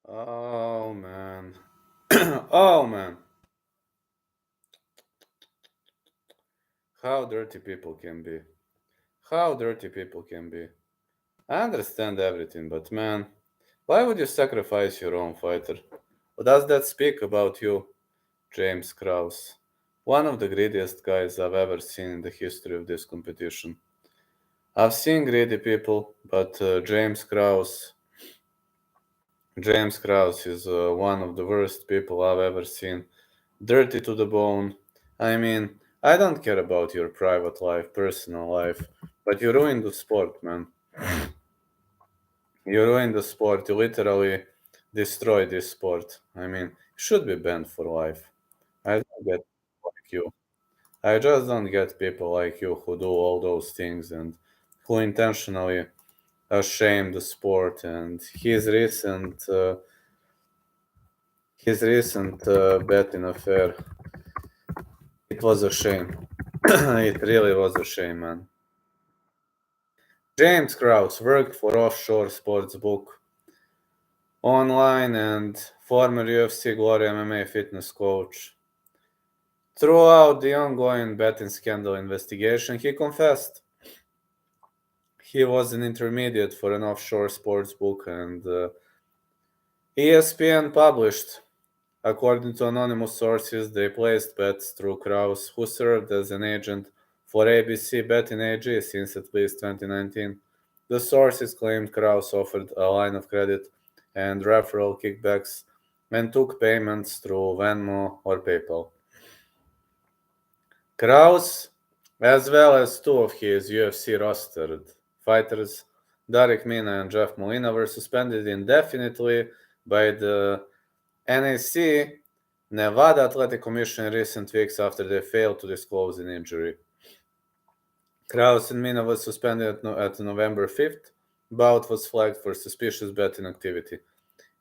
Oh man. Oh man. How dirty people can be. How dirty people can be. I understand everything, but man, why would you sacrifice your own fighter? Does that speak about you, James Krause? One of the greediest guys I've ever seen in the history of this competition. I've seen greedy people, but James Krause is one of the worst people I've ever seen. Dirty to the bone. I mean, I don't care about your private life, personal life, but you ruined the sport, man. You ruined the sport. You literally destroyed this sport. I mean, you should be banned for life. I don't get people like you. I just don't get people like you who do all those things and who intentionally shame the sport. And his recent betting affair, it was a shame. It really was a shame, man. James Krause worked for offshore sportsbook online and former UFC Glory MMA fitness coach. Throughout the ongoing betting scandal investigation, he confessed he was an intermediate for an offshore sportsbook, and ESPN published, according to anonymous sources, they placed bets through Krause, who served as an agent for ABC Betting AG since at least 2019. The sources claimed Krause offered a line of credit and referral kickbacks and took payments through Venmo or PayPal. Krause, as well as two of his UFC rostered fighters, Derek Mina and Jeff Molina, were suspended indefinitely by the NAC, Nevada Athletic Commission, in recent weeks after they failed to disclose an injury. Krause and Mina was suspended at November 5th. Bout was flagged for suspicious betting activity.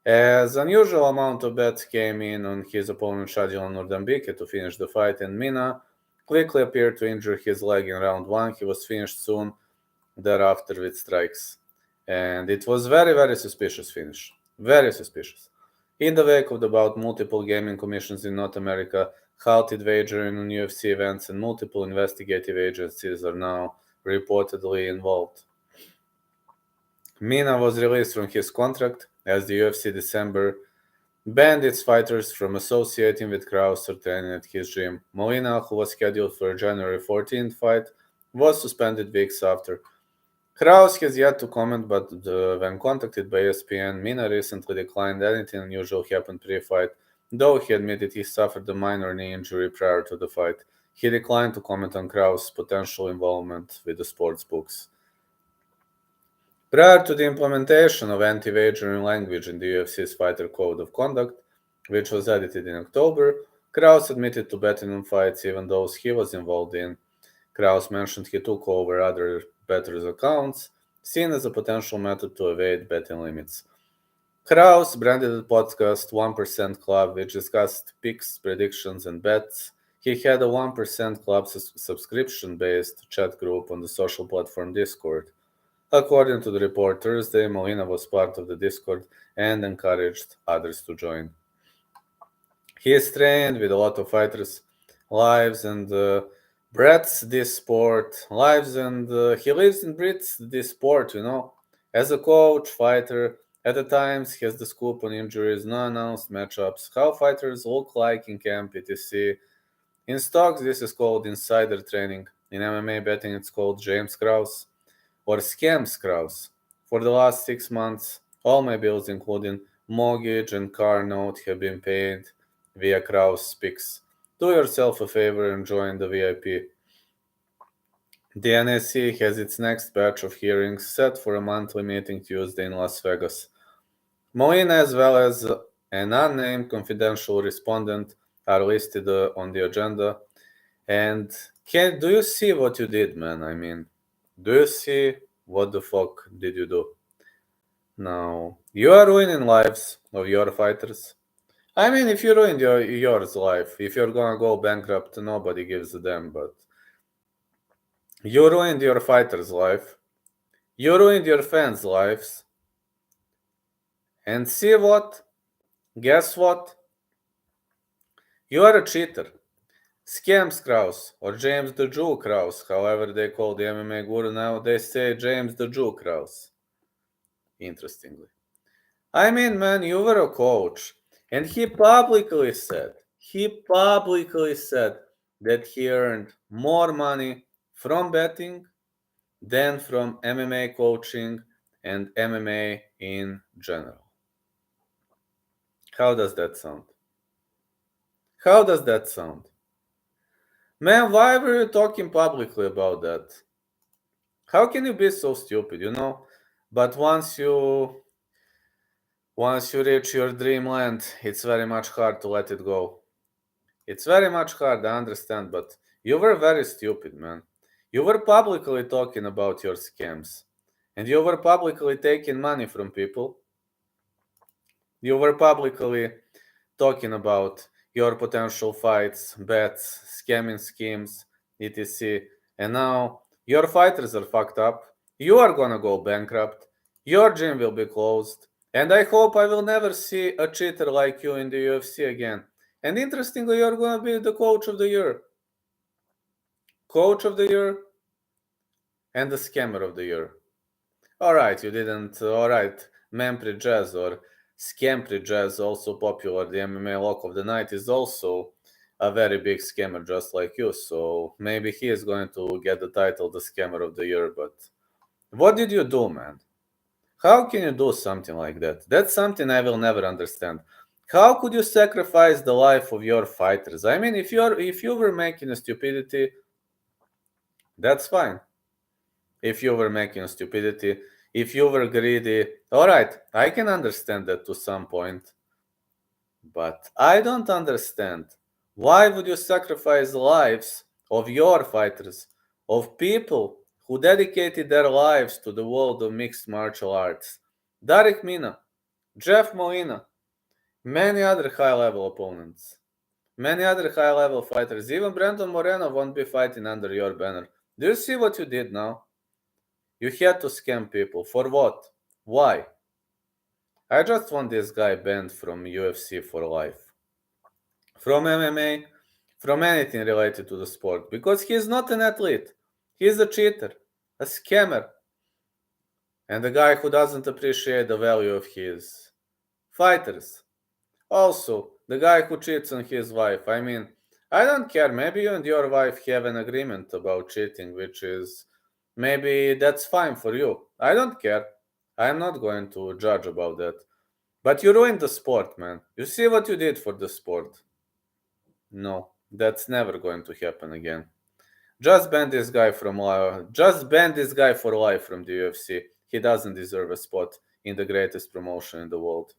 As unusual amount of bets came in on his opponent Shadjian Nordambike to finish the fight, and Mina quickly appeared to injure his leg in round 1. He was finished soon thereafter with strikes. And it was very, very suspicious finish. Very suspicious. In the wake of the bout, multiple gaming commissions in North America halted wagering on UFC events, and multiple investigative agencies are now reportedly involved. Mina was released from his contract as the UFC December banned its fighters from associating with Krause or training at his gym. Molina, who was scheduled for a January 14th fight, was suspended weeks after. Krause has yet to comment, but when contacted by ESPN, Mina recently declined anything unusual happened pre-fight, though he admitted he suffered a minor knee injury prior to the fight. He declined to comment on Krause's potential involvement with the sports books. Prior to the implementation of anti-wagering language in the UFC's Fighter Code of Conduct, which was edited in October, Krause admitted to betting on fights even those he was involved in. Krause mentioned he took over other bettors' accounts, seen as a potential method to evade betting limits. Krause branded the podcast 1% Club, which discussed picks, predictions, and bets. He had a 1% Club subscription-based chat group on the social platform Discord. According to the report Thursday, Molina was part of the Discord and encouraged others to join. He is trained with a lot of fighters' lives and breathes this sport, lives and he lives and breathes this sport, As a coach, fighter, at the times he has the scoop on injuries, no announced matchups, how fighters look like in camp, etc. In stocks, this is called insider training. In MMA betting, it's called James Krause or Scams Krause. For the last 6 months, all my bills, including mortgage and car note, have been paid via Krause Picks. Do yourself a favor and join the VIP. The NSC has its next batch of hearings set for a monthly meeting Tuesday in Las Vegas. Molina, as well as an unnamed confidential respondent, are listed on the agenda. And do you see what you did, man? I mean, do you see what the fuck did you do? Now, you are ruining lives of your fighters. I mean, if you ruined yours life, if you're gonna go bankrupt, nobody gives a damn, but you ruined your fighter's life. You ruined your fans' lives. And see what? Guess what? You are a cheater. Scams Krause, or James the Jew Krause, however they call the MMA guru now, they say James the Jew Krause. Interestingly. I mean, man, you were a coach, and he publicly said that he earned more money from betting than from MMA coaching and MMA in general. How does that sound? How does that sound? Man, why were you talking publicly about that? How can you be so stupid, you know? But once you reach your dreamland, it's very much hard to let it go. It's very much hard, I understand, but you were very stupid, man. You were publicly talking about your scams, and you were publicly taking money from people. You were publicly talking about your potential fights, bets, scamming schemes, etc. And now your fighters are fucked up. You are gonna go bankrupt. Your gym will be closed. And I hope I will never see a cheater like you in the UFC again. And interestingly, you're gonna be the coach of the year. Coach of the year and the scammer of the year. Alright, you didn't. Alright, Mempri Jazz or Scampri Jazz, also popular. The MMA lock of the night is also a very big scammer, just like you. So maybe he is going to get the title, the scammer of the year. But what did you do, man? How can you do something like that? That's something I will never understand. How could you sacrifice the life of your fighters? I mean, if you were making a stupidity, that's fine. If you were making a stupidity, if you were greedy, all right, I can understand that to some point. But I don't understand. Why would you sacrifice the lives of your fighters, of people who dedicated their lives to the world of mixed martial arts? Derek Mina, Jeff Molina, many other high-level opponents, many other high-level fighters. Even Brandon Moreno won't be fighting under your banner. Do you see what you did now? You had to scam people. For what? Why? I just want this guy banned from UFC for life. From MMA, from anything related to the sport. Because he's not an athlete. He's a cheater, a scammer, and a guy who doesn't appreciate the value of his fighters. Also, the guy who cheats on his wife. I mean, I don't care. Maybe you and your wife have an agreement about cheating, which is maybe that's fine for you. I don't care. I'm not going to judge about that. But you ruined the sport, man. You see what you did for the sport. No, that's never going to happen again. Just ban this guy from just ban this guy for life from the UFC. He doesn't deserve a spot in the greatest promotion in the world.